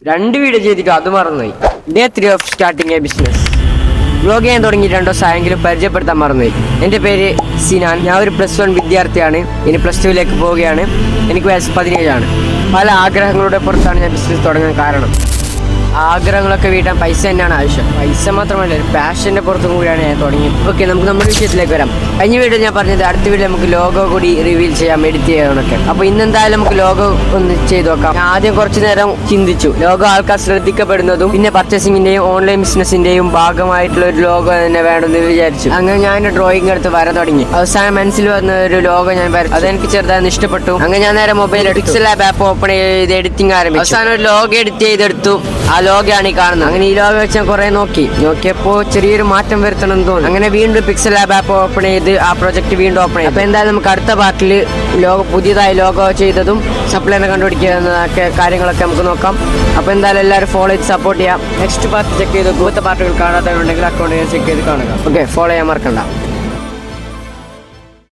2 video ചെയ്തിട്ട് അത് മറന്നുപോയി. Day 3 of starting A business. Vlog ചെയ്യാൻ തുടങ്ങി 2 ദിവസമായെങ്കിലും പരിചയപ്പെടുത്താൻ മറന്നുപോയി. എൻ്റെ പേര് സിനാൻ. ഞാൻ ഒരു +1 വിദ്യാർത്ഥിയാണ്. ഇനി +2ലേക്ക് പോവുകയാണ്. എനിക്ക് വയസ്സ് 17 പല ആഗ്രഹങ്ങളുടെ പുറത്താണ് ഞാൻ ബിസിനസ് തുടങ്ങാൻ കാരണം. ആഗ്രഹങ്ങളൊക്കെ വീട്ടാൻ പൈസ തന്നെയാണ് ആവശ്യം. പൈസ മാത്രമല്ല, ഒരു പാഷൻ്റെ പുറത്തും കൂടിയാണ് ഞാൻ തുടങ്ങിയത്. ഓക്കെ, നമുക്ക് നമ്മുടെ വിഷയത്തിലേക്ക് വരാം. കഴിഞ്ഞ വീഡിയോ ഞാൻ പറഞ്ഞത് അടുത്ത വീഡിയോ നമുക്ക് ലോഗോ കൂടി റിവീൽ ചെയ്യാം, എഡിറ്റ് ചെയ്യാനൊക്കെ. അപ്പോൾ ഇന്നെന്തായാലും നമുക്ക് ലോഗോ ഒന്ന് ചെയ്ത് നോക്കാം. ഞാൻ ആദ്യം കുറച്ച് നേരം ചിന്തിച്ചു. ലോഗോ ആൾക്കാർ ശ്രദ്ധിക്കപ്പെടുന്നതും പിന്നെ പർച്ചേസിങ്ങിൻ്റെയും ഓൺലൈൻ ബിസിനസ്സിൻ്റെയും ഭാഗമായിട്ടുള്ള ഒരു ലോഗോ തന്നെ വേണമെന്ന് വിചാരിച്ചു. അങ്ങനെ ഞാൻ ഡ്രോയിങ് എടുത്ത് വര തുടങ്ങി. അവസാനം മനസ്സിൽ വന്ന ഒരു ലോഗോ ഞാൻ വരച്ചു. അതെനിക്ക് ചെറുതായി ഇഷ്ടപ്പെട്ടു. അങ്ങനെ ഞാൻ നേരെ മൊബൈൽ പിക്സൽ ആപ്പ് ഓപ്പൺ ചെയ്ത് എഡിറ്റിംഗ് ആരംഭിച്ചു. അവസാനം ഒരു ലോഗോ എഡിറ്റ് ചെയ്തെടുത്തു. ആ ലോഗോയാണ് ഈ കാണുന്നത്. അങ്ങനെ ഈ ലോഗോ വെച്ച് ഞാൻ കുറെ നോക്കിയപ്പോൾ ചെറിയൊരു മാറ്റം വരുത്തണം എന്ന് തോന്നി. അങ്ങനെ വീണ്ടും പിക്സൽ ആപ്പ് ഓപ്പൺ ചെയ്ത് ആ പ്രൊജക്ട് വീണ്ടും ഓപ്പൺ ചെയ്തു. അപ്പോൾ എന്തായാലും നമുക്ക് അടുത്ത പാർട്ടിൽ പുതിയതായി ലോഗോ ചെയ്തതും സപ്ലൈനെ കണ്ടുപിടിക്കുന്നതൊക്കെ കാര്യങ്ങളൊക്കെ നമുക്ക് നോക്കാം. അപ്പോൾ എന്തായാലും എല്ലാവരും ഫോളോ ചെയ്ത് സപ്പോർട്ട് ചെയ്യാം. നെക്സ്റ്റ് പാർട്ട് ചെക്ക് ചെയ്ത് ഇപ്പോഴത്തെ പാർട്ടികൾ കാണാത്തവരുണ്ടെങ്കിൽ അക്കൗണ്ട് ചെക്ക് ചെയ്ത് കാണുക. ഓക്കെ, ഫോളോ ചെയ്യാൻ മറക്കണ്ട.